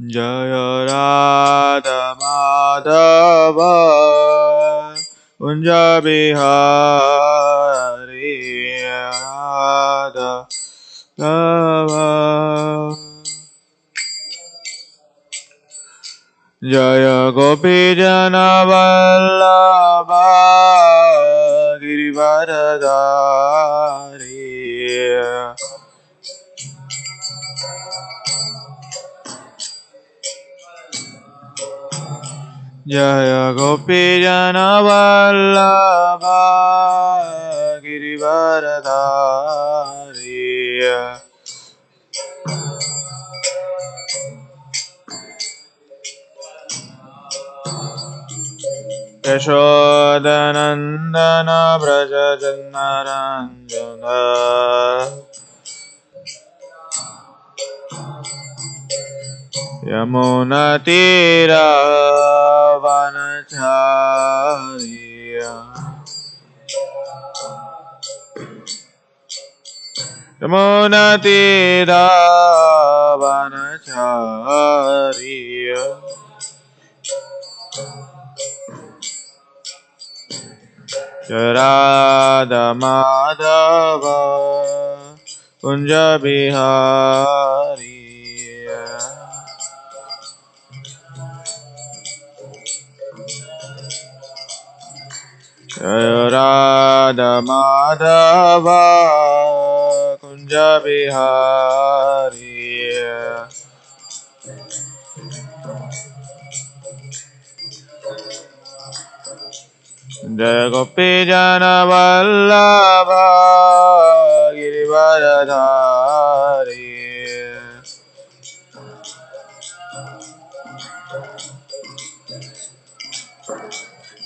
Jaya Radha Madhava Kunja Bihari Radha Dava Jaya Gopi Jana Vallabha Girivaradari Jaya Gopi Jana Vallabha Girivaradari Yashodanandana Braja Janaranjana Yamuna Tira Vanacharya Yamuna Tira Vanacharya Radha Madhava Kunja Bihari Radha Madhava Kunja Bihari Jaya Gopi Jana Vallabha Girivaradari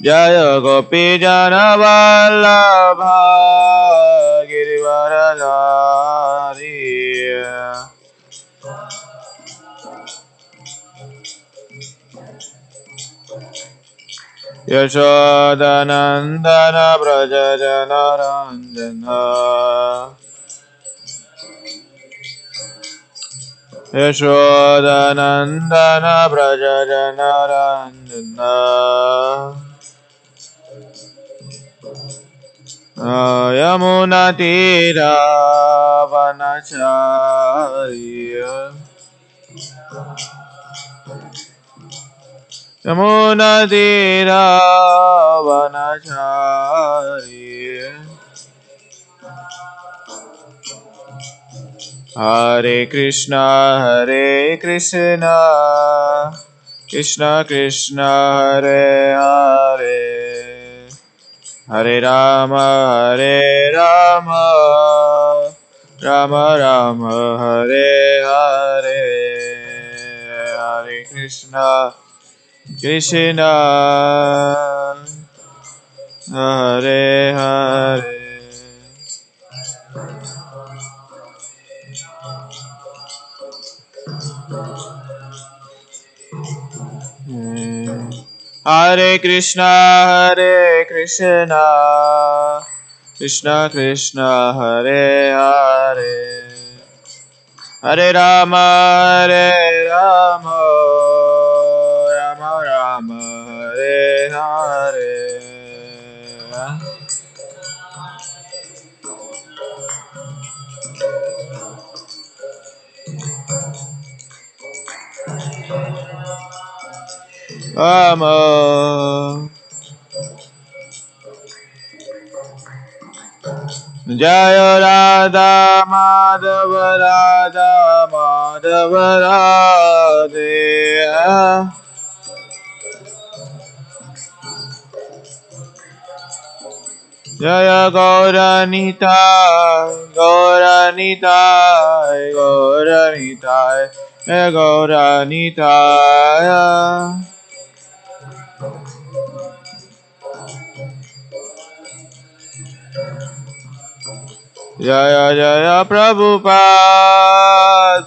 Jaya Gopi Jana Vallabha Girivaradari Yashodanandana Braja Janaranjana Yashodanandana Braja Janaranjana Yamuna Tira Vanacharya Yamuna Tira Vanacharya Hare Krishna Krishna Krishna Hare Hare Hare Rama Rama Rama Hare Hare Hare Krishna Krishna Hare Hare Hare Krishna Krishna Krishna Hare Hare Hare Rama Rama Rama Hare Hare Rama Jaya Radha Madhava Radhe Jaya Gauranitai Jaya Jaya Prabhupada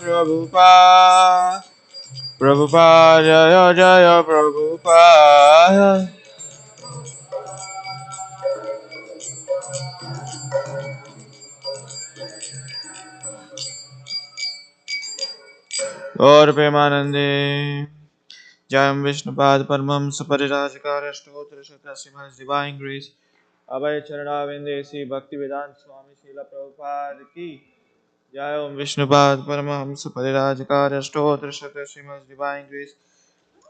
Jaya Jaya Prabhupada Gaur Premanande. Jayam Vishnupad Paramam Saparijajakara Stotra Shatra Srimad Divine Grace. Abhay Charanavindesi Bhaktivedanta Swami Srila Prabhupada Ki. Jayam Vishnupad Paramam Saparijajakara Stotra Shatra Srimad Divine Grace.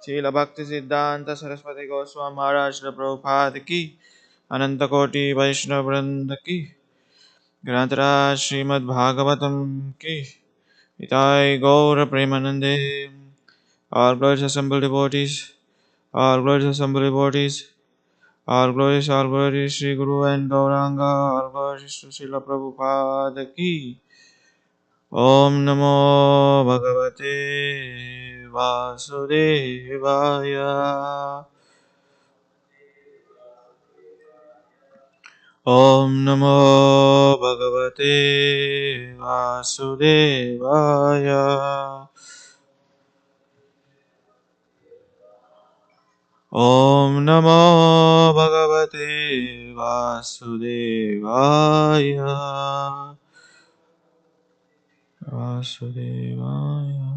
Srila Bhakti Siddhanta Saraswati Goswami Maharaj Srila Prabhupada Ki. Ananta Koti Vaishnava Vrinda Ki. Grantara Srimad Bhagavatam Ki. Itai Gaura Premanande. All glories assembled devotees. All glories assembled devotees. All glories Sri Guru and Gauranga. All glories to Srila Prabhupada Ki. Om Namo Bhagavate Vasudevaya. Om Namo Bhagavate Vasudevaya. Om Namo Bhagavate Vasudevaya. Vasudevaya.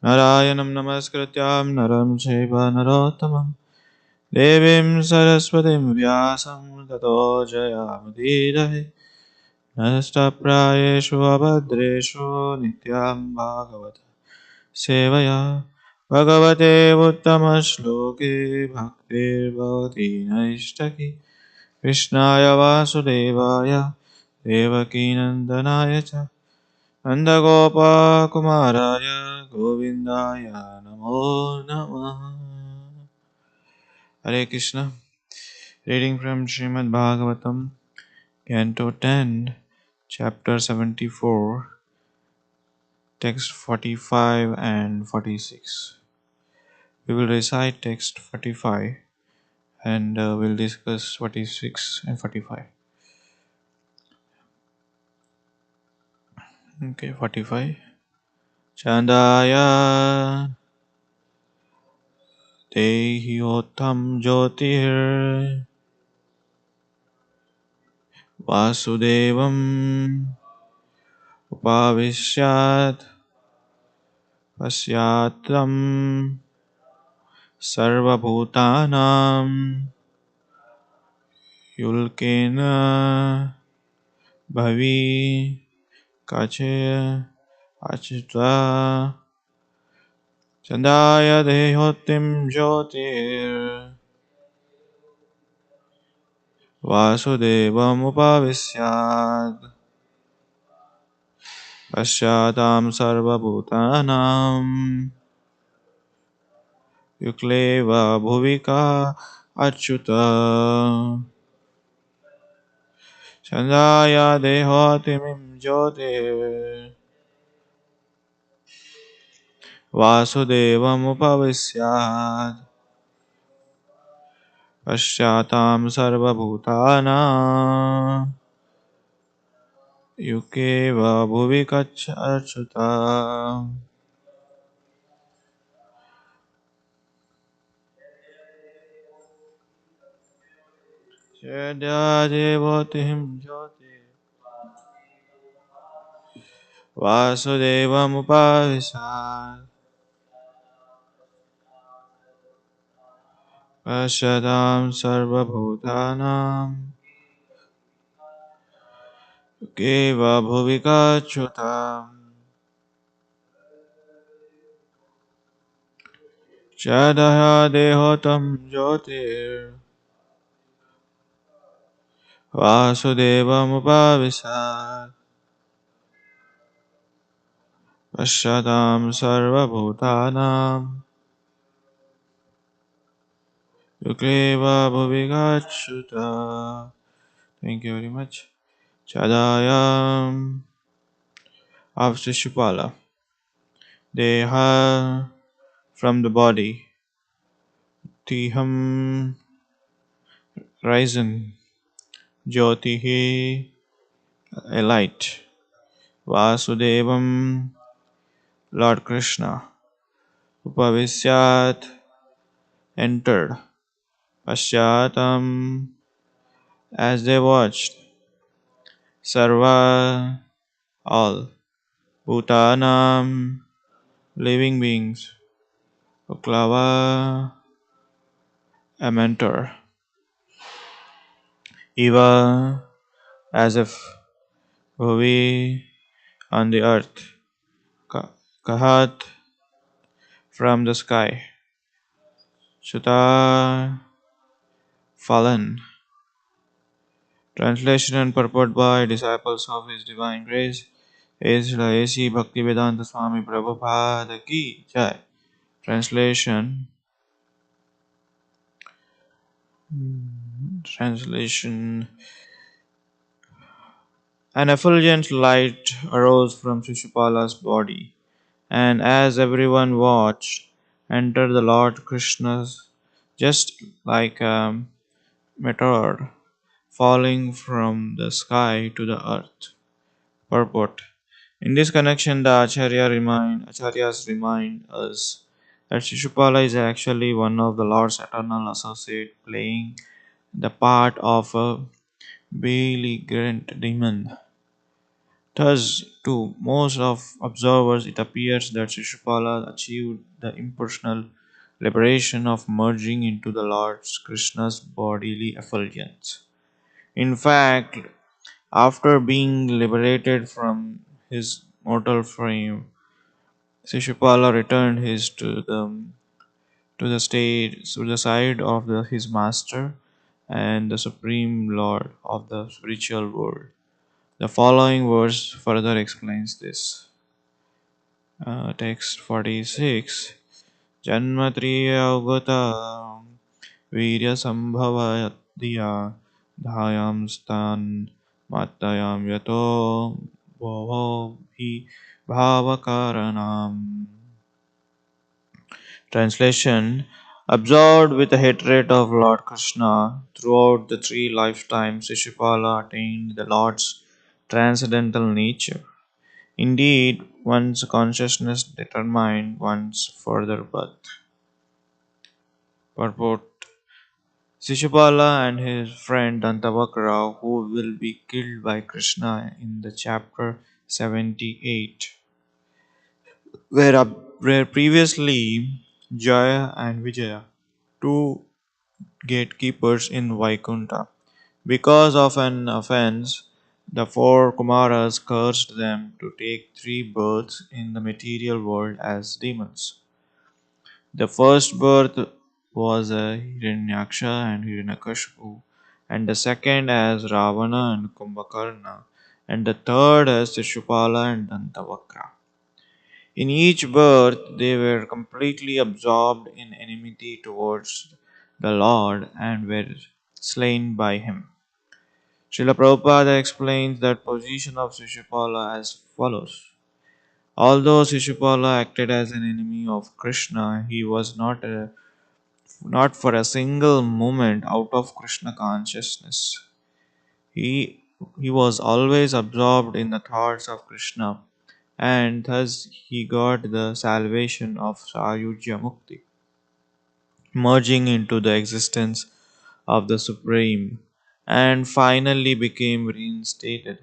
Narayanam Namaskrityam Naram Chaiva Narottamam Devim Saraswatim Vyasam Tato Jayamudirahe Nastapráyeshu Abhadreshu Nityam Bhagavata Sevaya Bhagavate Uttama-shloke Bhaktir Bhavati Naishtaki Krishnaya Vasudevaya Devaki Nandanaya Cha Nandagopa Kumaraya Govindaya Namo Namah. Hare Krishna. Reading from Srimad Bhagavatam, Canto 10, Chapter 74, Text 45 and 46. We will recite text 45 and we'll discuss 46 and 45. Okay, 45. Chandaya Dehi Otam Jyotir Vasudevam Upavishyat Pasyatam Sarvabhutanam Yulkena Bhavi Kache Achita Chandaya Dehotim Jyotir Vasudevam Upavisyat Pasyatam Sarvabhutanam Yukleva Bhuvika Achyuta Chandaya Dehotim Jyotir Vasudevam Upavisyat Pasyatam Sarvabhutanam Yukeva Bhuvikach Achyuta. Shadya Devotim Jyoti Vasudevam Upavisat Pasyatam Sarvabhutanam Yukeva Bhuvikachyutam. Shadya Dehotam Jyotir Vasudevam Upavisat Pasyatam Sarvabhutanam Yukeva Bhuvikachyuta. Thank you very much. Chadayam of Shishupala. Deha from the body. Tiham risen. Jyotihi a light. Vasudevam Lord Krishna. Upavisyat entered. Pasyatam as they watched. Sarva all. Bhutanam living beings, Uklava, a mentor, Eva, as if Bhuvi on the earth, Kahat from the sky, Chuta fallen. Translation and purport by disciples of His Divine Grace is A.C. Bhaktivedanta Swami Prabhupada Ki Jai. Translation Translation An effulgent light arose from Shishupala's body, and as everyone watched, entered the Lord Krishna's just like a meteor falling from the sky to the earth. Purport. In this connection, the Acharyas remind us that Shishupala is actually one of the Lord's eternal associate playing the part of a belligerent demon. Thus, to most of observers, it appears that Shishupala achieved the impersonal liberation of merging into the Lord Krishna's bodily effulgence. In fact, after being liberated from his mortal frame, Shishupala returned to the side of his master and the supreme lord of the spiritual world. The following verse further explains this. Text 46 Janmatriya वीर्यसम्भवद्धिया धायां स्तान् मात्तायां यतो भावकारणम्. Translation Absorbed with the hatred of Lord Krishna, throughout the three lifetimes Shishupala attained the Lord's transcendental nature. Indeed, one's consciousness determined one's further birth. Purport Shishupala and his friend Dantavakra, who will be killed by Krishna in the chapter 78, were previously Jaya and Vijaya, two gatekeepers in Vaikunta. Because of an offense, the four Kumaras cursed them to take three births in the material world as demons. The first birth was a Hiranyaksha and Hiranyakashipu, and the second as Ravana and Kumbhakarna, and the third as Shishupala and Dantavakra. In each birth, they were completely absorbed in enmity towards the Lord and were slain by him. Srila Prabhupada explains that position of Shishupala as follows. Although Shishupala acted as an enemy of Krishna, he was not for a single moment out of Krishna consciousness. He, he was always absorbed in the thoughts of Krishna, and thus he got the salvation of Sayujya Mukti, merging into the existence of the Supreme, and finally became reinstated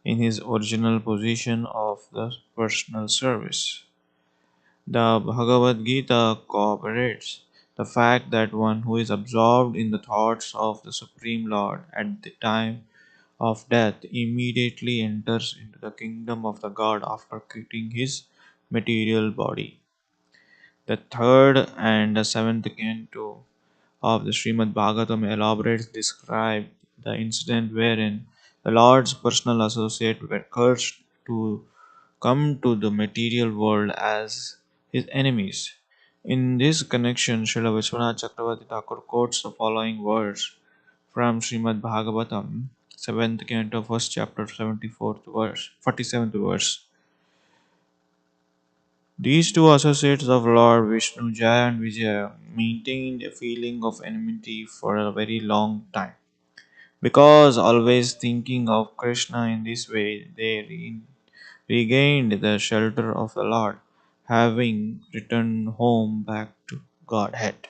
in his original position of the personal service. The Bhagavad Gita corroborates the fact that one who is absorbed in the thoughts of the Supreme Lord at the time of death immediately enters into the kingdom of the God after quitting his material body. The third and the seventh canto of the Srimad Bhagavatam elaborates describe the incident wherein the Lord's personal associates were cursed to come to the material world as his enemies. In this connection, Srila Vishwanath Chakravarti Thakur quotes the following words from Srimad Bhagavatam, 7th canto, 1st chapter, 74th verse, 47th verse. These two associates of Lord Vishnu, Jaya and Vijaya, maintained a feeling of enmity for a very long time. Because always thinking of Krishna in this way, they regained the shelter of the Lord, having returned home back to Godhead.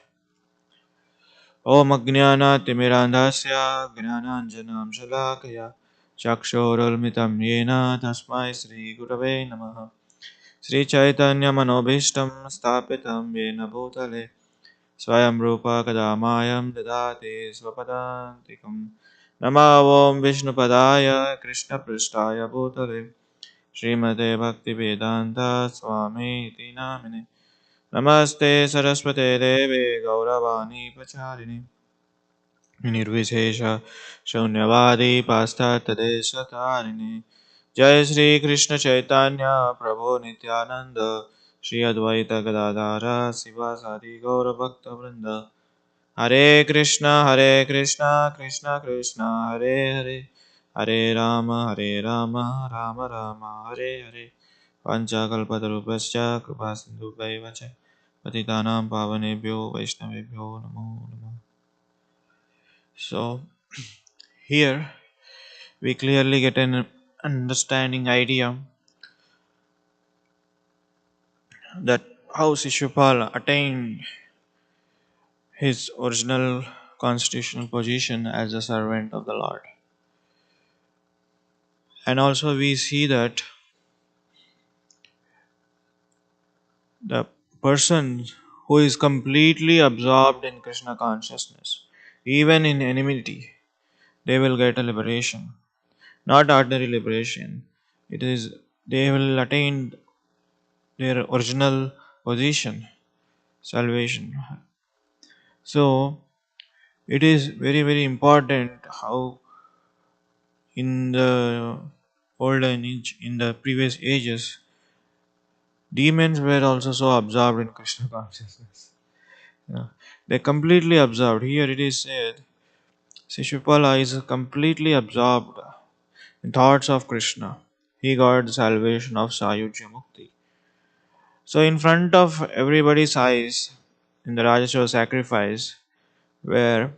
ॐ अज्ञानातिमिरान्धस्य ज्ञानाञ्जनं शलाकया चक्षुरुन्मिलितं येन तस्मै श्रीगुरवे नमः Sri Chaitanya Manobhishtam Stapitam Yena Bhutale Swayam Rupa Kadamayam Dadati Swapadantikam Namavom Vishnupadaya Krishna Prishtaya Bhutale Srimate Bhaktivedanta Swami Iti Namine Namaste Saraswate Deve Gauravani Pacharini Nirvishesha Shunyavadi Pastatadeshatharini Jai Sri Krishna Chaitanya Prabhu Nityananda Shri Advaita Gadadhara Sivasadi Gaura Bhakta Vrinda Hare Krishna Krishna Krishna Hare Hare Hare Rama Rama Rama Hare Hare Panchakalpatarupascha Kripasindhubhaiva cha Patitanam Pavanebhyo Vaishnavebhyo Namo Namo. So here we clearly get an understanding idea that how Shishupal attained his original constitutional position as a servant of the Lord. And also we see that the person who is completely absorbed in Krishna consciousness, even in enmity, they will get a liberation. Not ordinary liberation. It is they will attain their original position, salvation. So it is very very important how in the olden age, in the previous ages, demons were also so absorbed in Krishna consciousness. Yeah. They completely absorbed. Here it is said, Shishupala is completely absorbed in thoughts of Krishna. He got the salvation of Sayujya Mukti. So in front of everybody's eyes, in the Rajaswa sacrifice, where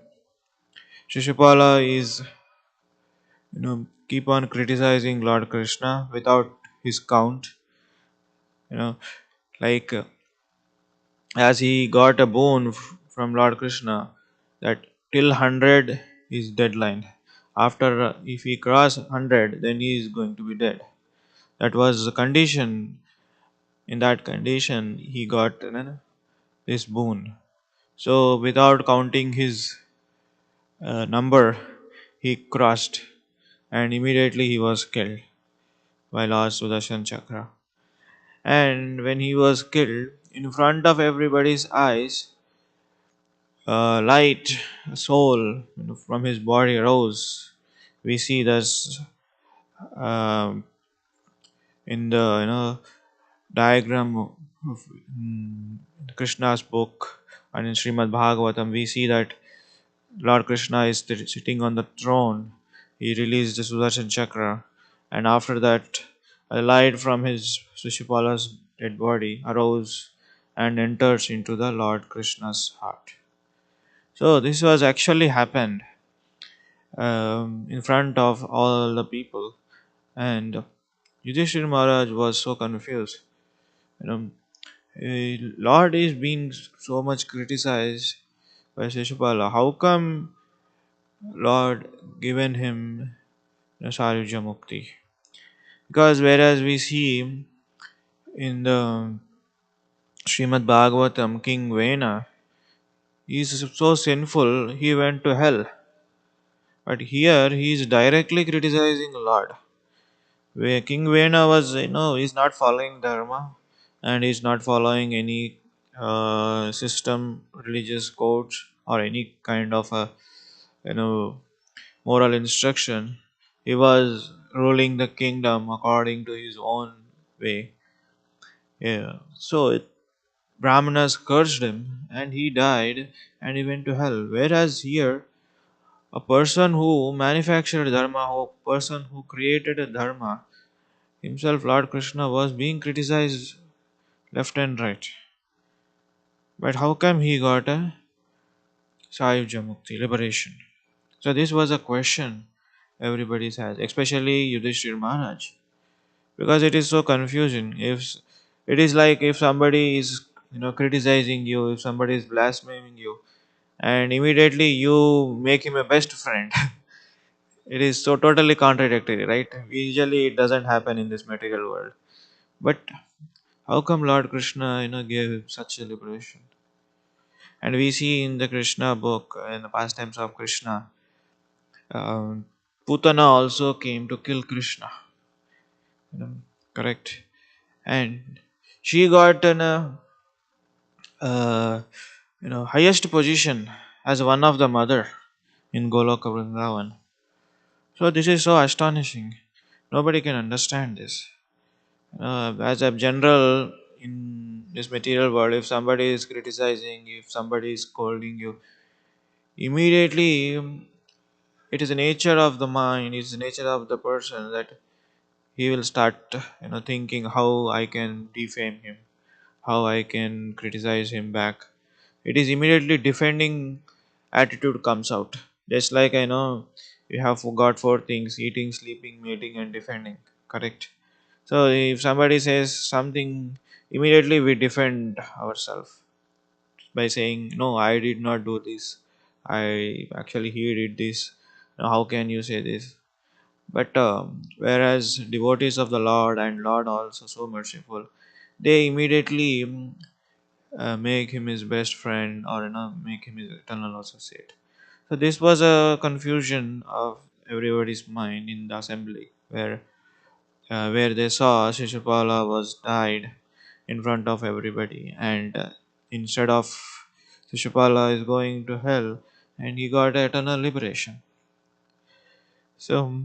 Shishupala is, keep on criticizing Lord Krishna without his count, you know, like as he got a boon from Lord Krishna that till 100 is deadline. After if he cross 100, then he is going to be dead. That was the condition. In that condition, he got this boon. So without counting his number, he crossed, and immediately he was killed by Lord Sudarshan Chakra. And when he was killed, in front of everybody's eyes, light, soul from his body rose. We see this um, in the diagram of Krishna's book, and in Srimad Bhagavatam. We see that Lord Krishna is sitting on the throne. He released the Sudarshan Chakra, and after that, a light from his Shishupala's dead body arose and enters into the Lord Krishna's heart. So this was actually happened in front of all the people, and Yudhishthir Maharaj was so confused. You know, Lord is being so much criticized by Shishupala. How come Lord given him Sarujya Mukti? Because whereas we see in the Srimad Bhagavatam, King Vena, he is so sinful, he went to hell. But here he is directly criticizing Lord. Where King Vena was, he's not following Dharma and he's not following any system, religious codes, or any kind of a, moral instruction. He was ruling the kingdom according to his own way. Yeah. So Brahmanas cursed him and he died and he went to hell. Whereas here, a person who manufactured dharma, a person who created a dharma, himself Lord Krishna, was being criticized left and right. But how come he got a Sayuja Mukti, liberation? So this was a question everybody has, especially Yudhishthir Maharaj. Because it is so confusing. If it is like if somebody is criticizing you, if somebody is blaspheming you, and immediately you make him a best friend, it is so totally contradictory, right? Usually it doesn't happen in this material world. But How come Lord Krishna, gave him such a liberation? And we see in the Krishna book, in the pastimes of Krishna, um, Putana also came to kill Krishna. You know, correct? And she got an uh, highest position as one of the mother in Goloka Vrindavan. So this is so astonishing. Nobody can understand this. As a general in this material world, if somebody is criticizing, if somebody is scolding you, immediately it is the nature of the mind, it's the nature of the person that he will start, thinking how I can defame him, how I can criticize him back. It is immediately defending attitude comes out. Just like I know you have got four things: eating, sleeping, mating, and defending. Correct. So if somebody says something, immediately we defend ourselves by saying, "No, I did not do this. I actually he did this. Now, how can you say this?" But whereas devotees of the Lord and Lord also so merciful, they immediately make him his best friend, or make him his eternal associate. So this was a confusion of everybody's mind in the assembly, where they saw Shishupala was died in front of everybody, and instead of Shishupala is going to hell, and he got eternal liberation. So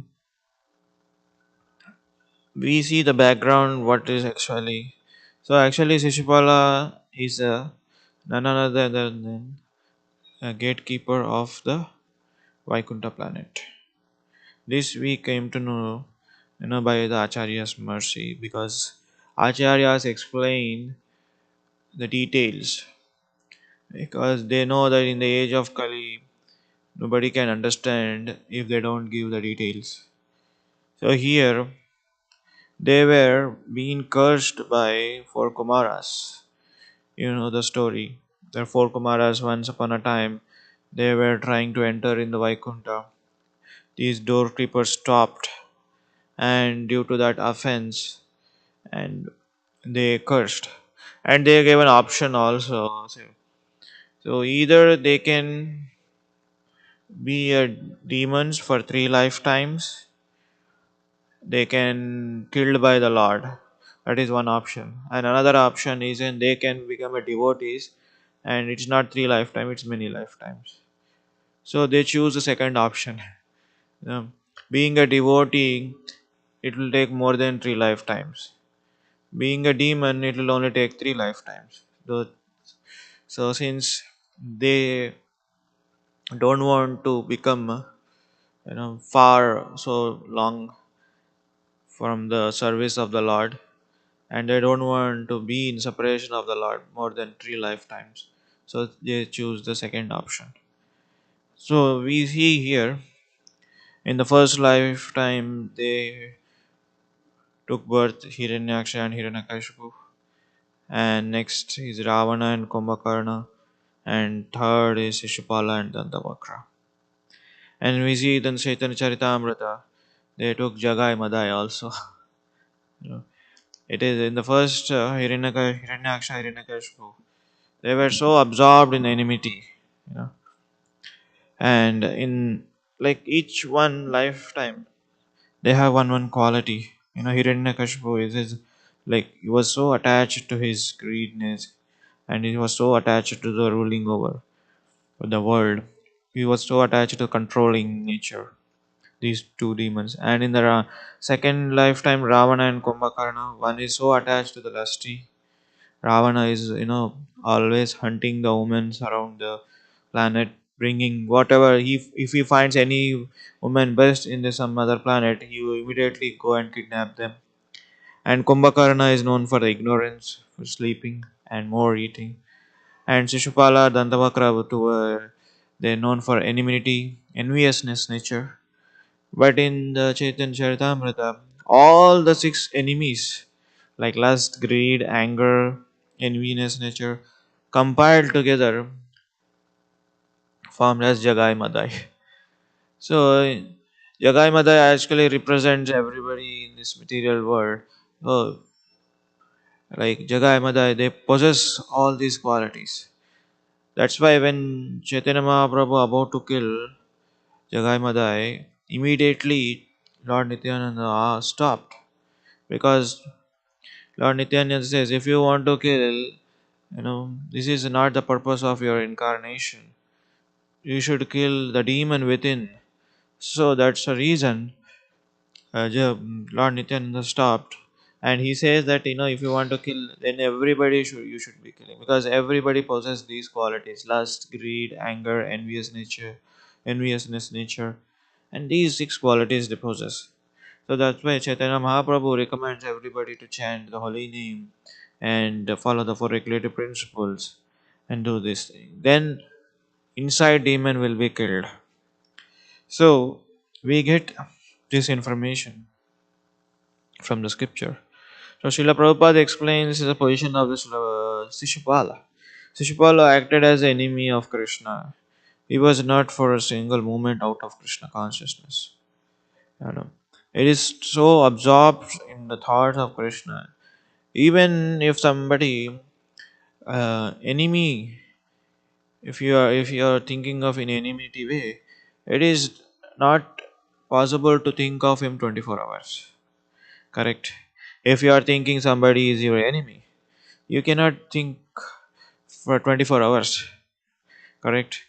we see the background. What is actually so actually Shishupala is none other than a gatekeeper of the Vaikunta planet. This we came to know, by the Acharya's mercy, because Acharyas explain the details, because they know that in the age of Kali, nobody can understand if they don't give the details. So here they were being cursed by four Kumaras. You know the story. There are four Kumaras once upon a time. They were trying to enter in the Vaikunta. These doorkeepers stopped, and due to that offense, and they cursed. And they gave an option also. So either they can be a demons for 3 lifetimes, they can killed by the Lord. That is one option. And another option is in they can become a devotees, and it's not 3 lifetime, it's many lifetimes. So they choose the second option. Being a devotee, it will take more than 3 lifetimes. Being a demon, it will only take 3 lifetimes. So since they don't want to become far so long from the service of the Lord, and they don't want to be in separation of the Lord more than 3 lifetimes, so they choose the second option. So we see here in the first lifetime they took birth Hiranyaksha and Hiranyakashipu, and next is Ravana and Kumbhakarna, and third is Shishupala and Dantavakra. And we see then Chaitanya Charitamrita, they took Jagai Madai also. You know, it is in the first Hiranyaksha, Hiranyakashipu. They were so absorbed in enmity, you know, and in like each one lifetime, they have one quality. Hiranyakashipu is like he was so attached to his greediness, and he was so attached to the ruling over the world. He was so attached to controlling nature. These two demons, and in the second lifetime, Ravana and Kumbhakarna, one is so attached to the lusty. Ravana is, always hunting the women around the planet, bringing whatever if he finds any woman best in some other planet, he will immediately go and kidnap them. And Kumbhakarna is known for the ignorance, for sleeping and more eating. And Shishupala, Dantavakra, they're known for enmity, enviousness nature. But in the Chaitanya Charitamrita, all the six enemies, like lust, greed, anger, enviness nature, compiled together formed as Jagai Madai. So, Jagai Madai actually represents everybody in this material world. So, like Jagai Madai, they possess all these qualities. That's why when Chaitanya Mahaprabhu about to kill Jagai Madai, immediately Lord Nityananda stopped, because Lord Nityananda says, if you want to kill, this is not the purpose of your incarnation. You should kill the demon within. So that's the reason Lord Nityananda stopped, and he says that if you want to kill, then everybody you should be killing, because everybody possesses these qualities: lust, greed, anger, enviousness nature, and these six qualities they possess. So that's why Chaitanya Mahaprabhu recommends everybody to chant the holy name and follow the four regulative principles and do this thing. Then inside demon will be killed. So we get this information from the scripture. So Srila Prabhupada explains the position of this Shishupala. Shishupala acted as the enemy of Krishna. He was not for a single moment out of Krishna consciousness. You know. It is so absorbed in the thoughts of Krishna. Even if somebody enemy, if you are thinking of in enmity way, it is not possible to think of him 24 hours. Correct? If you are thinking somebody is your enemy, you cannot think for 24 hours. Correct?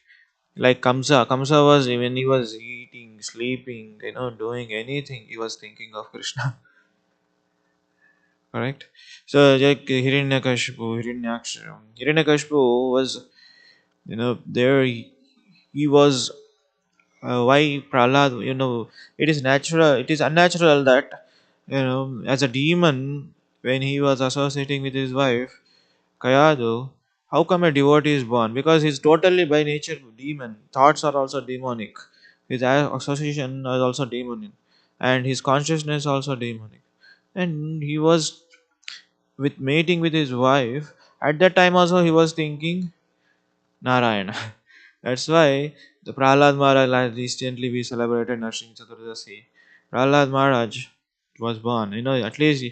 Like Kamsa was, when he was eating, sleeping, doing anything, he was thinking of Krishna. Correct? So like Hiranyakashipu was, there he was. Why Prahlad? It is natural. It is unnatural that, as a demon, when he was associating with his wife Kayadu, how come a devotee is born? Because he's totally by nature demon. Thoughts are also demonic. His association is also demonic, and his consciousness also demonic. And he was with mating with his wife. At that time also he was thinking Narayana. That's why the Prahlad Maharaj, like recently we celebrated Narsimha Chaturdasi. Prahlad Maharaj was born. At least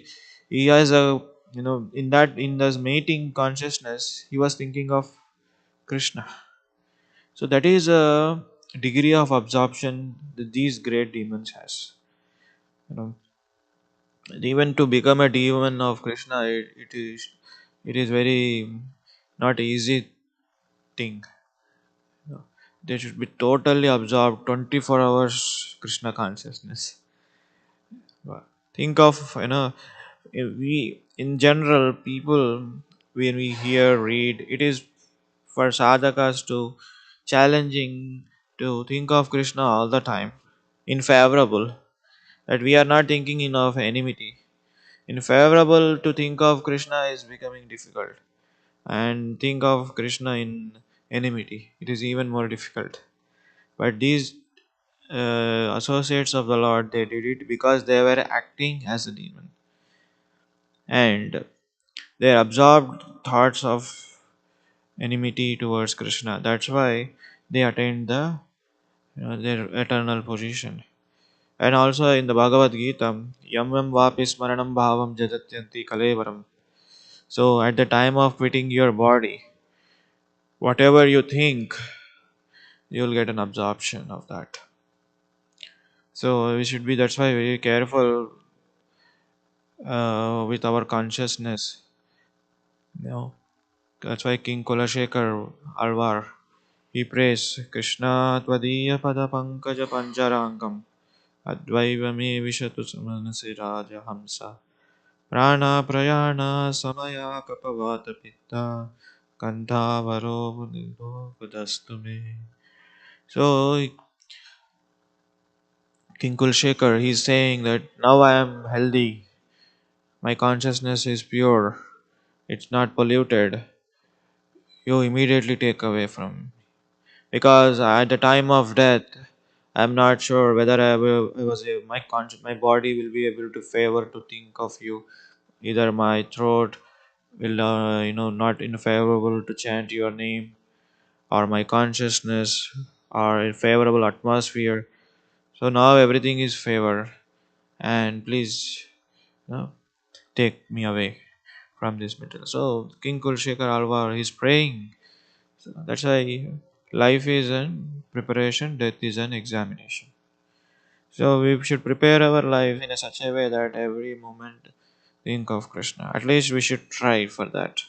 he has a, in this mating consciousness, he was thinking of Krishna. So that is a degree of absorption that these great demons has. You know, even to become a demon of Krishna, it is very not easy thing. They should be totally absorbed 24 hours Krishna consciousness. Wow. Think of, we in general people, when we hear, read, it is for sadhakas to challenging to think of Krishna all the time in favorable, that we are not thinking in of enmity. In favorable to think of Krishna is becoming difficult, and think of Krishna in enmity, it is even more difficult. But these associates of the Lord, they did it because they were acting as a demon, and they absorbed thoughts of enmity towards Krishna. That's why they attained their eternal position. And also in the Bhagavad Gita, yam yam vapi smaranam bhavam jadatyanti kalevaram. So at the time of quitting your body, whatever you think, you'll get an absorption of that. So we should be, that's why, very careful with our consciousness. That's why King Kulashekar Alvar, he prays Krishna Tvadiya Pada Pankaja Panjarangam Advaiva me Vishatu Samanasi Raja Hamsa Prana Prayana Samaya Kapavata Pitta Kanthavaro Nido Kudastu me. So King Kulashekar, he's saying that now I am healthy, my consciousness is pure, it's not polluted. You immediately take away from me. Because at the time of death, I'm not sure whether I was my body will be able to favor to think of you. Either my throat will not in favorable to chant your name, or my consciousness, or a favorable atmosphere. So now everything is favor, and please, you know, take me away from this material. So King Kulshekar Alvar is praying. So that's why life is an preparation, death is an examination. So we should prepare our life in a such a way that every moment think of Krishna. At least we should try for that.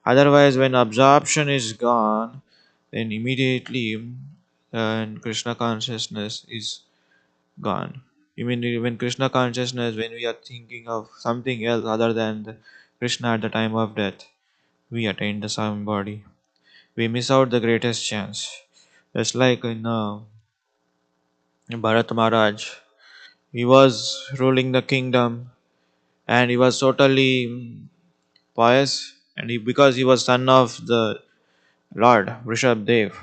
Otherwise, when absorption is gone, then immediately Krishna consciousness is gone. Immediately, when Krishna consciousness, when we are thinking of something else other than the Krishna at the time of death, we attain the same body. We miss out the greatest chance. Just like in Bharat Maharaj, he was ruling the kingdom and he was totally pious, and because he was son of the Lord Rishabh Dev,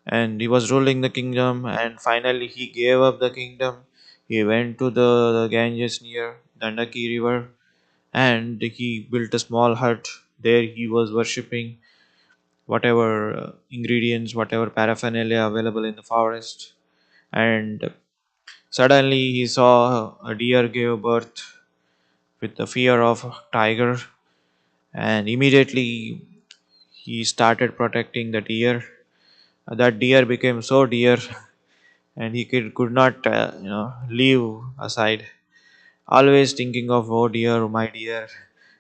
and he was ruling the kingdom, and finally he gave up the kingdom. He went to the Ganges near Dandaki river, and he built a small hut. There he was worshipping whatever ingredients, whatever paraphernalia available in the forest. And suddenly he saw a deer gave birth with the fear of a tiger, and immediately he started protecting the deer. That deer became so dear, and he could not leave aside, always thinking of, oh dear, my dear,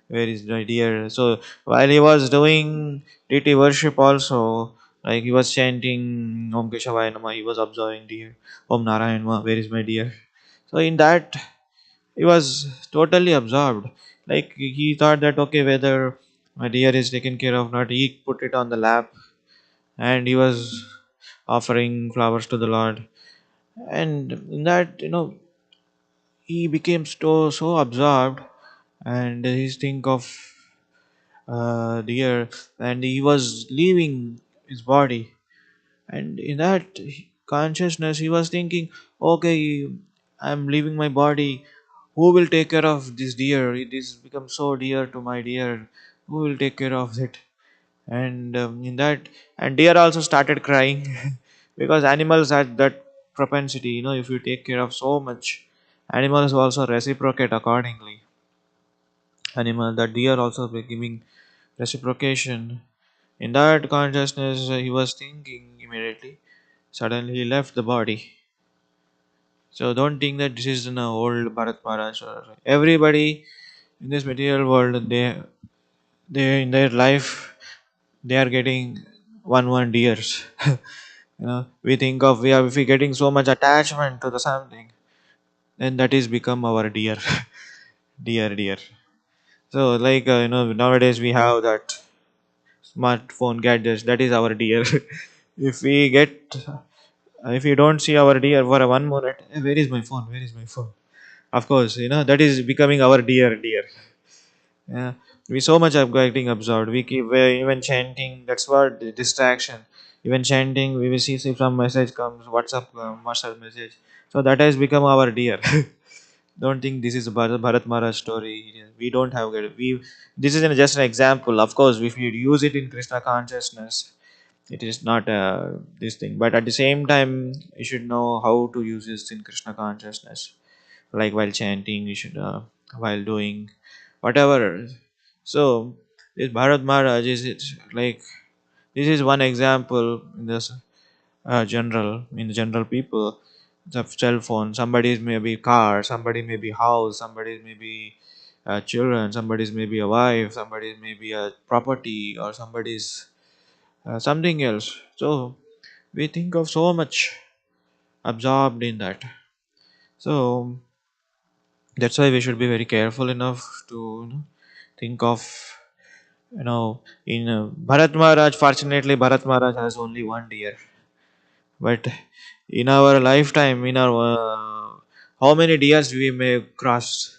where is my dear. So while he was doing deity worship also, like he was chanting Om Keshavaya Nama, he was observing deer. Om Narayan Ma, where is my dear. So in that he was totally absorbed. Like he thought that okay, whether my deer is taken care of not, he put it on the lap and he was offering flowers to the Lord. And in that, he became so absorbed, and he's think of deer, and he was leaving his body. And in that consciousness, he was thinking, okay, I'm leaving my body. Who will take care of this deer? It is become so dear to my deer. Who will take care of it? And in that, and deer also started crying because animals had that propensity. If you take care of so much, animals also reciprocate accordingly. Animal that deer also be giving reciprocation. In that consciousness, he was thinking immediately. Suddenly, he left the body. So don't think that this is an old Bharat Maharaj. Or everybody in this material world, they in their life they are getting one deers. We think of we are if we getting so much attachment to the something, then that is become our deer, dear. So like nowadays we have that smartphone gadgets. That is our deer. If we get if we don't see our deer for a 1 minute, where is my phone? Where is my phone? Of course, that is becoming our dear. Yeah, we so much are getting absorbed. We keep even chanting. That's what the distraction. Even chanting, we will see if some message comes, WhatsApp message. So that has become our dear. Don't think this is a Bharat Maharaj story. We don't have we. This is just an example. Of course, if you use it in Krishna consciousness, it is not this thing. But at the same time, you should know how to use this in Krishna consciousness. Like while chanting, you should while doing whatever. So this Bharat Maharaj is it like this is one example in this general in the general people. The cell phone, somebody's maybe car, somebody may be house, somebody's maybe children, somebody's maybe a wife, somebody's maybe a property, or somebody's something else. So we think of so much absorbed in that. So that's why we should be very careful enough to think of in Bharat Maharaj. Fortunately, Bharat Maharaj has only one deer, but in our lifetime, in our how many deers we may cross,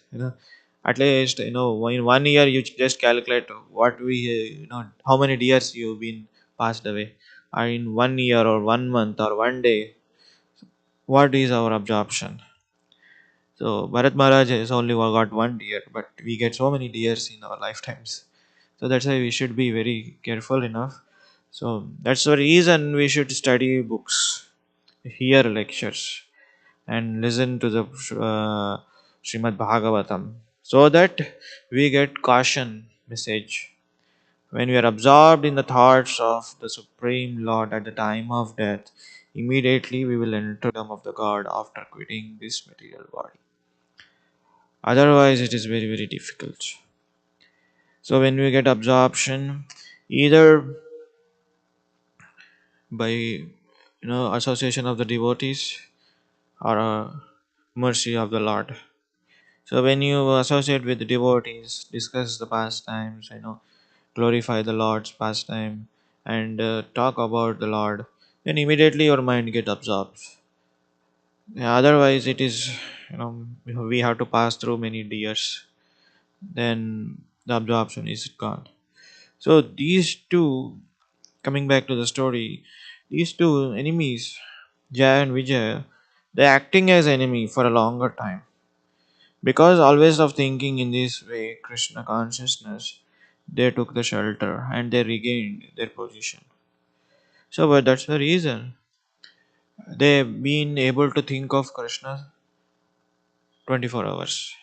at least in 1 year you just calculate what we how many deers you've been passed away. In 1 year or 1 month or 1 day, what is our absorption? So Bharat Maharaj has only got one deer, but we get so many deers in our lifetimes. So that's why we should be very careful enough. So that's the reason we should study books, hear lectures, and listen to the Srimad Bhagavatam. so that we get caution message. When we are absorbed in the thoughts of the Supreme Lord at the time of death, immediately we will enter the kingdom of the God after quitting this material body. Otherwise, it is very, very difficult. So, when we get absorption, either by association of the devotees or mercy of the Lord. So, when you associate with the devotees, discuss the pastimes, glorify the Lord's pastime, and talk about the Lord, then immediately your mind get absorbed. Yeah, otherwise, it is we have to pass through many years. Then the absorption is gone. So these two, coming back to the story, these two enemies, Jaya and Vijay, they acting as enemy for a longer time because always of thinking in this way, Krishna consciousness, they took the shelter and they regained their position. So, but that's the reason they've been able to think of Krishna 24 hours.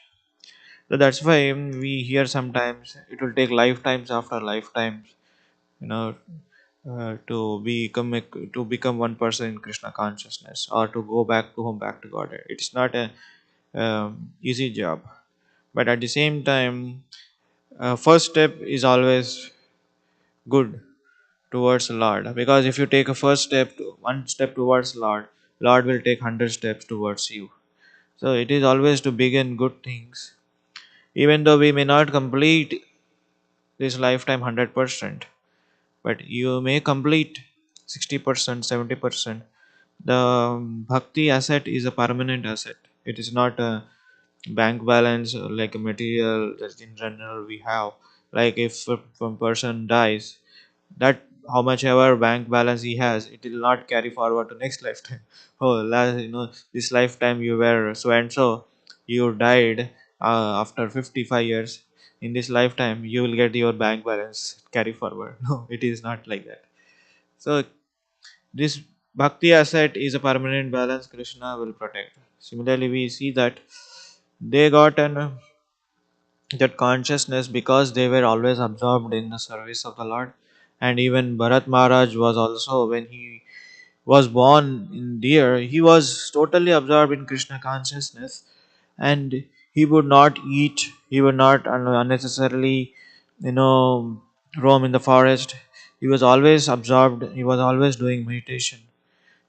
So that's why we hear sometimes it will take lifetimes after lifetimes, you know, to become one person in Krishna consciousness or to go back to home, back to God. It is not a easy job, but at the same time, first step is always good towards Lord, because if you take a first step, one step towards Lord, Lord will take 100 steps towards you. So it is always to begin good things, even though we may not complete this lifetime 100%, but you may complete 60%, 70%. The bhakti asset is a permanent asset. It is not a bank balance like a material that in general we have. Like if a person dies, that how much ever bank balance he has, it will not carry forward to next lifetime. Oh, this lifetime you were so and so, you died after 55 years. In this lifetime, you will get your bank balance carry forward. No, it is not like that. So this bhakti asset is a permanent balance Krishna will protect. Similarly, we see that they got that consciousness because they were always absorbed in the service of the Lord. And even Bharat Maharaj was also, when he was born in deer, he was totally absorbed in Krishna consciousness, and he would not eat, he would not unnecessarily, you know, roam in the forest. He was always absorbed, he was always doing meditation.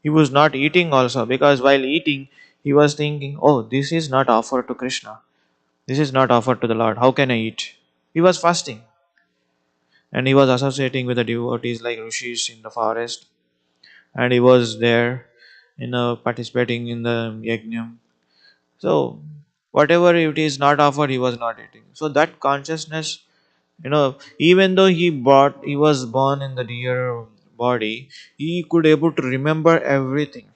He was not eating also because while eating, he was thinking, oh, this is not offered to Krishna. This is not offered to the Lord. How can I eat? He was fasting and he was associating with the devotees like rishis in the forest, and he was there, participating in the yajna. So, whatever it is not offered, he was not eating. So, that consciousness, even though he was born in the deer body, he could able to remember everything.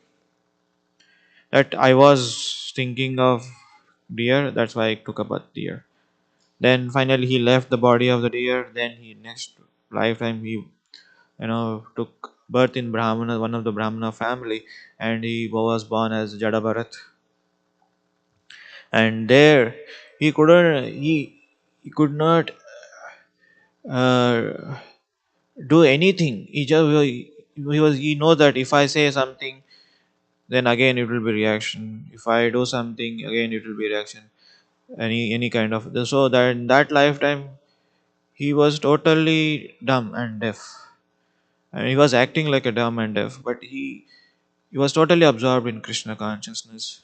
That I was thinking of deer, that's why I took a bath deer. Then finally he left the body of the deer. Then he next lifetime he took birth in Brahmana, one of the Brahmana family, and he was born as Jada Bharat. And there he could not uh, do anything. He know that if I say something, then again it will be reaction. If I do something, again it will be reaction. Any kind of, so that in that lifetime he was totally dumb and deaf, and he was acting like a dumb and deaf, but he was totally absorbed in Krishna consciousness,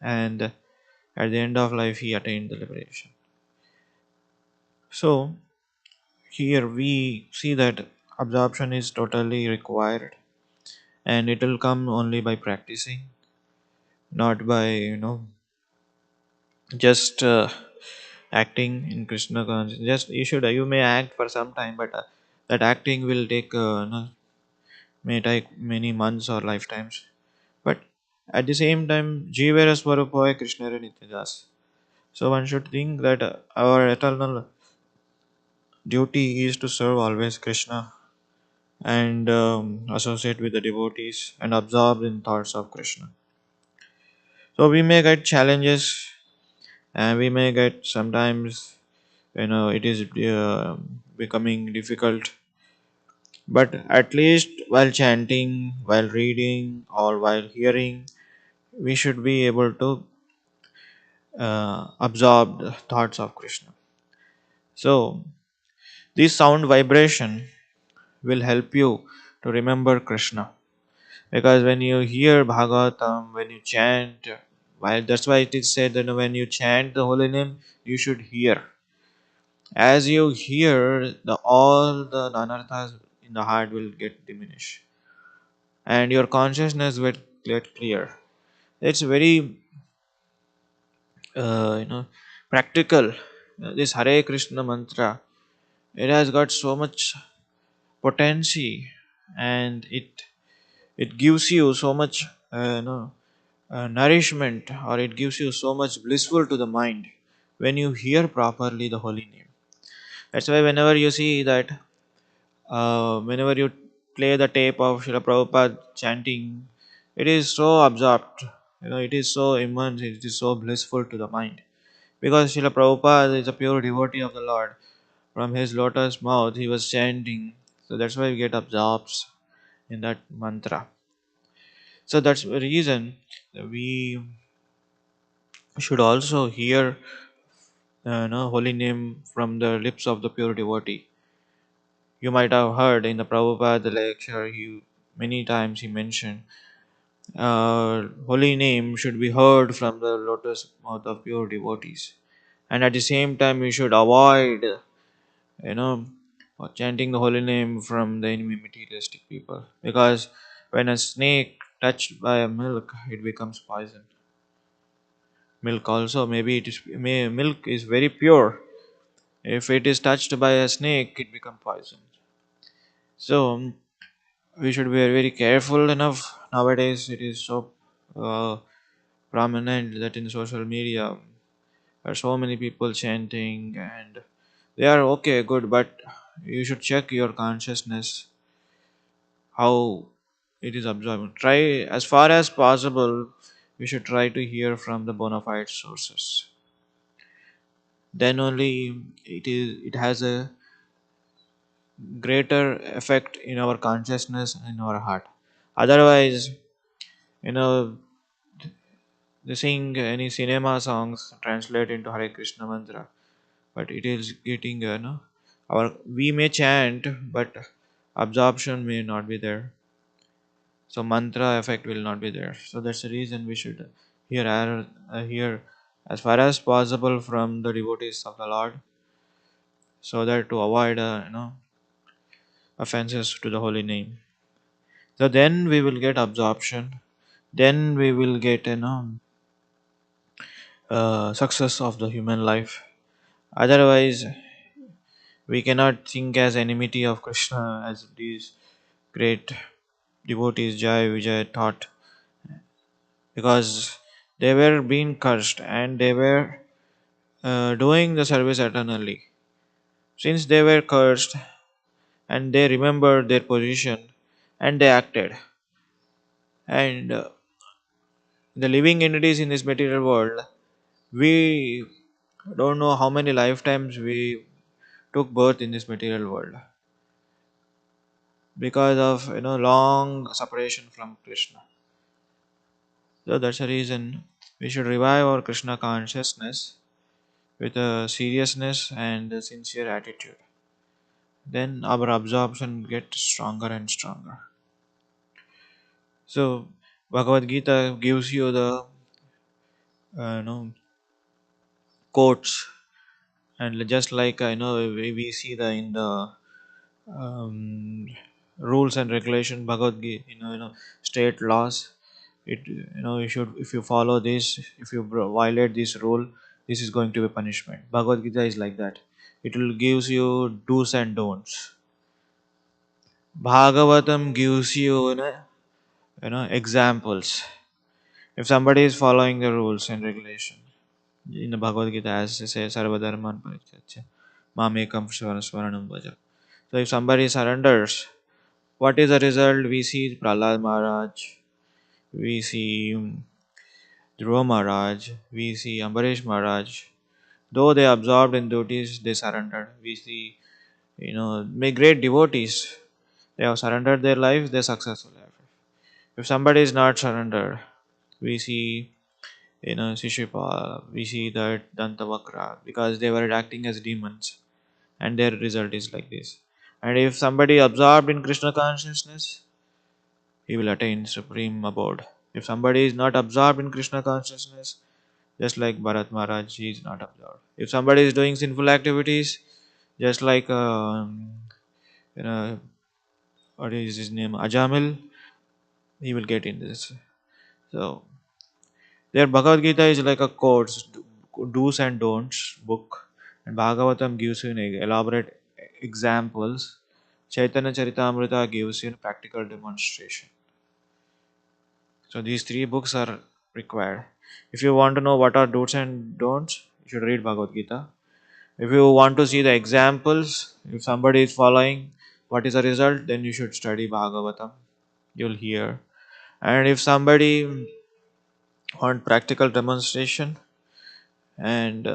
and at the end of life he attained the liberation. So here we see that absorption is totally required, and it will come only by practicing, not by just acting in Krishna consciousness. Just you may act for some time, but that acting will take may take many months or lifetimes. But at the same time, Jivera Swarupoy Krishna Nityajas. So one should think that our eternal duty is to serve always Krishna and associate with the devotees and absorb in thoughts of Krishna. So we may get challenges and we may get sometimes, it is becoming difficult, but at least while chanting, while reading, or while hearing, we should be able to absorb the thoughts of Krishna. So this sound vibration will help you to remember Krishna, because when you hear Bhagavatam, when you chant, while that's why it is said that when you chant the holy name, you should hear. As you hear, the all the anarthas in the heart will get diminished, and your consciousness will get clear. It's very practical. This Hare Krishna mantra, it has got so much potency, and it gives you so much nourishment, or it gives you so much blissful to the mind when you hear properly the holy name. That's why whenever you see that, whenever you play the tape of Srila Prabhupada chanting, it is so absorbed, it is so immense, it is so blissful to the mind. Because Srila Prabhupada is a pure devotee of the Lord. From his lotus mouth, he was chanting. So that's why we get absorbed in that mantra. So that's the reason that we should also hear holy name from the lips of the pure devotee. You might have heard in the Prabhupada lecture, many times he mentioned holy name should be heard from the lotus mouth of pure devotees, and at the same time you should avoid you know chanting the holy name from the enemy materialistic people, because when a snake touched by a milk, it becomes poison. Milk also, maybe milk is very pure. If it is touched by a snake, it becomes poison. So we should be very careful enough. Nowadays it is so uh, prominent that in social media there are so many people chanting, and they are okay, good, but you should check your consciousness, how it is absorbed. Try as far as possible, we should try to hear from the bona fide sources. Then only it has a greater effect in our consciousness and in our heart. Otherwise, you know they sing any cinema songs translate into Hare Krishna mantra, but it is getting our we may chant, but absorption may not be there. So mantra effect will not be there. So that's the reason we should hear as far as possible from the devotees of the Lord, so that to avoid offenses to the holy name. So then we will get absorption. Then we will get success of the human life. Otherwise, we cannot think as enmity of Krishna as these great devotees Jai Vijay taught, because they were being cursed and they were doing the service eternally. Since they were cursed and they remembered their position and they acted, and the living entities in this material world, we don't know how many lifetimes we took birth in this material world because of long separation from Krishna. So that's the reason we should revive our Krishna consciousness with a seriousness and a sincere attitude. Then our absorption gets stronger and stronger. So Bhagavad Gita gives you the uh, you know quotes, and just like we see the in the um, rules and regulation Bhagavad Gita, state laws. It you should, if you follow this, if you violate this rule, this is going to be punishment. Bhagavad Gita is like that. It will gives you do's and don'ts. Bhagavatam gives you examples. If somebody is following the rules and regulation in the Bhagavad Gita, as they say, Sarvadharman Parityajya Mamekam Swaranam Vaja. So if somebody surrenders, what is the result? We see Prahlad Maharaj, we see Dhruva Maharaj, we see Ambarish Maharaj. Though they absorbed in duties, they surrendered. We see, great devotees. They have surrendered their lives, they're successful. If somebody is not surrendered, we see, Shishupal, we see that Dantavakra, because they were acting as demons, and their result is like this. And if somebody absorbed in Krishna consciousness, he will attain supreme abode. If somebody is not absorbed in Krishna consciousness, just like Bharat Maharaj, he is not absorbed. If somebody is doing sinful activities, just like you know what is his name, Ajamil, he will get in this. So their Bhagavad Gita is like a codes, do's and don'ts book, and Bhagavatam gives you elaborate examples. Chaitanya Charitamrita gives you practical demonstration. So these three books are required. If you want to know what are do's and don'ts, you should read Bhagavad Gita. If you want to see the examples, if somebody is following what is the result, then you should study Bhagavatam. You'll hear. And if somebody want practical demonstration, and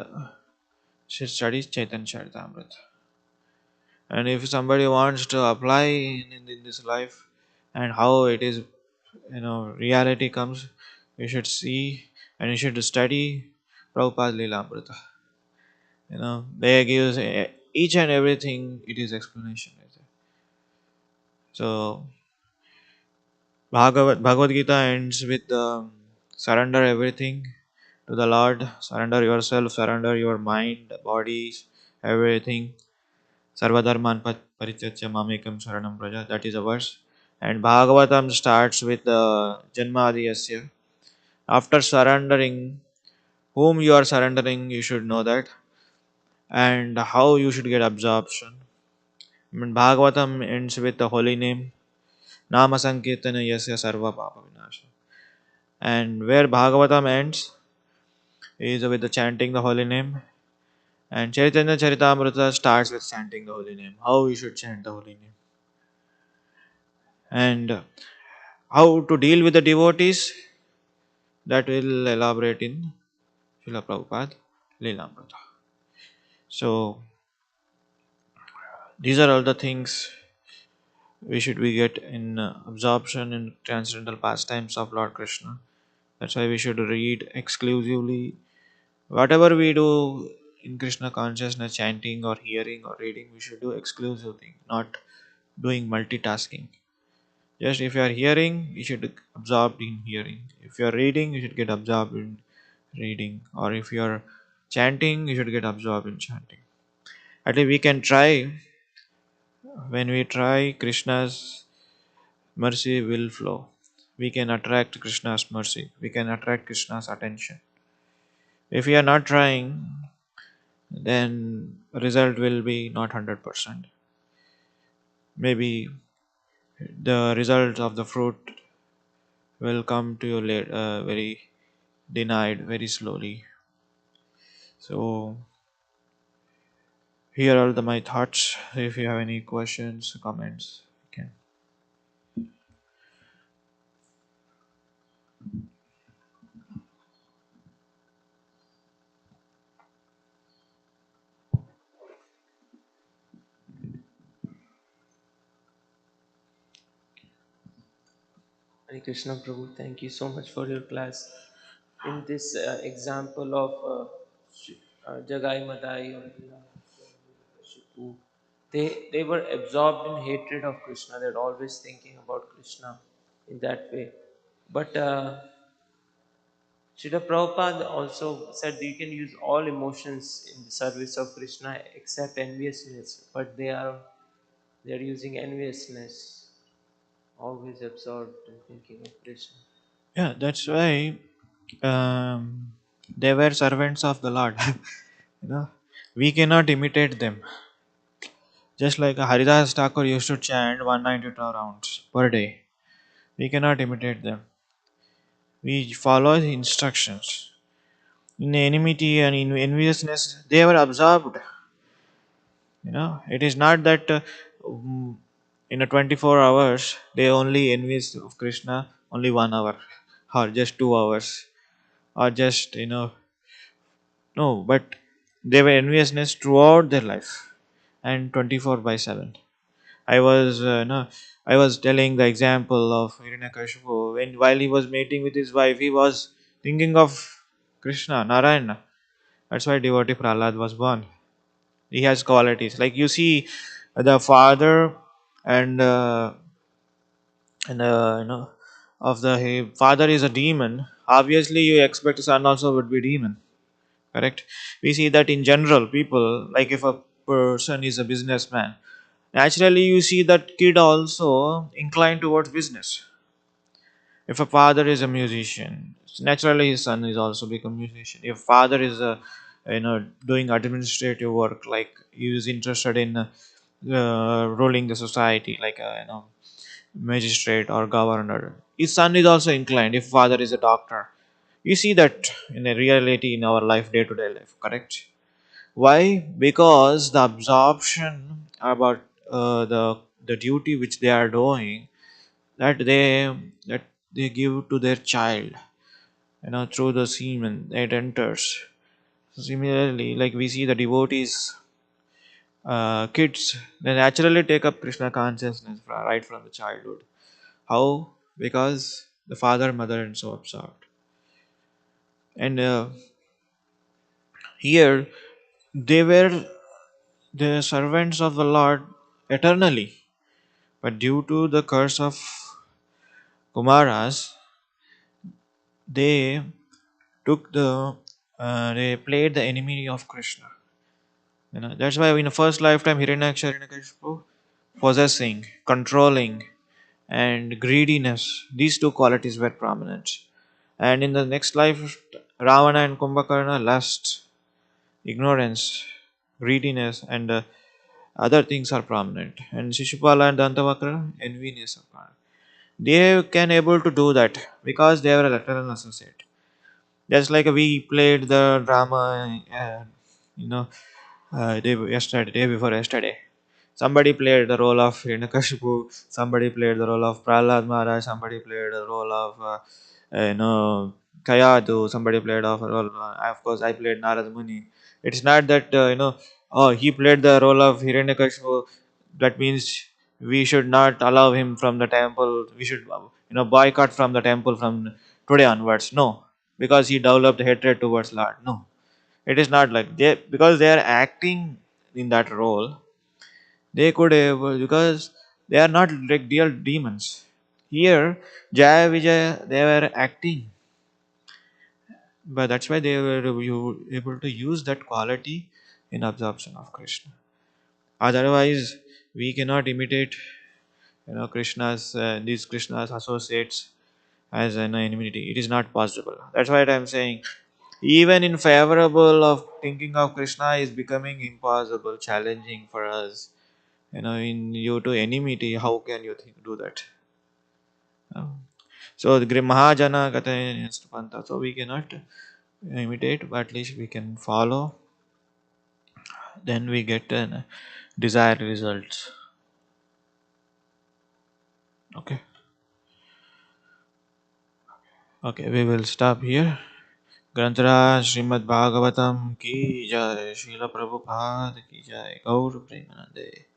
should study Chaitanya Charitamrita. And if somebody wants to apply in this life and how it is, reality comes, you should see and you should study Prabhupada Leelamrita. They gives each and everything, it is explanation. So Bhagavad Gita ends with surrender everything to the Lord, surrender yourself, surrender your mind, bodies, everything. Sarvadharman Parityajya Mamekam Sharanam Praja. That is a verse. And Bhagavatam starts with Janmadiyasya. After surrendering, whom you are surrendering, you should know that, and how you should get absorption. Bhagavatam ends with the holy name. Nama Sankirtana Yasya Sarva Papa Vinasha. And where Bhagavatam ends is with the chanting the holy name. And Chaitanya Charitamrita starts with chanting the holy name. How you should chant the holy name. And how to deal with the devotees, that will elaborate in Srila Prabhupada Leelamrita. So these are all the things we should be get in absorption in transcendental pastimes of Lord Krishna. That's why we should read exclusively. Whatever we do in Krishna consciousness, chanting or hearing or reading, we should do exclusive thing, not doing multitasking. Just if you are hearing, you should absorb in hearing. If you are reading, you should get absorbed in reading. Or if you are chanting, you should get absorbed in chanting. At least we can try. When we try, Krishna's mercy will flow. We can attract Krishna's mercy. We can attract Krishna's attention. If we are not trying, then result will be not 100%. Maybe the result of the fruit will come to you later, very denied, very slowly. So here are my thoughts. If you have any questions, comments, you can. Hare Krishna Prabhu, thank you so much for your class. In this example of Jagai Madai or Hiranyakashipu, they were absorbed in hatred of Krishna. They're always thinking about Krishna in that way. But Srila Prabhupada also said that you can use all emotions in the service of Krishna except enviousness, but they are using enviousness, always absorbed in thinking of Krishna. Yeah, that's why they were servants of the Lord. you know, we cannot imitate them. Just like Haridas Thakur used to chant 192 rounds per day. We cannot imitate them. We follow the instructions. In enmity and in enviousness, they were absorbed. It is not that in a 24 hours they only envious of Krishna only 1 hour or just 2 hours or just no, but they were enviousness throughout their life and 24 by 7. I was no, I was telling the example of Hiranyakashipu when while he was mating with his wife, he was thinking of Krishna, Narayana. That's why devotee Prahlad was born. He has qualities like you see the father and of the father is a demon. Obviously, you expect son also would be demon. Correct? We see that in general, people like if a person is a businessman, naturally you see that kid also inclined towards business. If a father is a musician, naturally his son is also become musician. If father is a doing administrative work, like he is interested in ruling the society, like a magistrate or governor, his son is also inclined. If father is a doctor, you see that in a reality in our life, day to day life. Correct? Why? Because the absorption about the duty which they are doing, that that they give to their child, through the semen it enters. Similarly, like we see the devotees, kids, they naturally take up Krishna consciousness right from the childhood. How? Because the father, mother, and so absorbed. And here they were the servants of the Lord eternally. But due to the curse of Kumaras, they took they played the enemy of Krishna. That's why in the first lifetime, Hiranyakashipu possessing, controlling, and greediness. These two qualities were prominent. And in the next life, Ravana and Kumbhakarna, lust, ignorance, greediness, and other things are prominent. And Shishupala and Dantavakra, enviness are prominent. They can able to do that because they are a lateral associate. Just like we played the drama, you know, day before yesterday. Somebody played the role of Hiranyakashipu, somebody played the role of Prahlad Maharaj, somebody played the role of Kayadu, somebody played of role. Of course, I played Narad Muni. It's not that oh, he played the role of Hiranyakashipu. That means we should not allow him from the temple. We should boycott from the temple from today onwards. No, because he developed hatred towards Lord. No, it is not like they, because they are acting in that role. They could able, because they are not like real demons. Here, Jaya Vijay, they were acting, but that's why they were able to use that quality in absorption of Krishna. Otherwise, we cannot imitate Krishna's these Krishna's associates as an enmity. It is not possible. That's why I'm saying even in favorable of thinking of Krishna is becoming impossible, challenging for us. In you to enmity, how can you do that? So the Mahajana Gatha, so we cannot imitate, but at least we can follow. Then we get desired results. Okay. Okay, we will stop here. ग्रंथराज Shrimad Bhagavatam की जय, श्रील प्रभुपाद की जय, गौर प्रेमानंदे।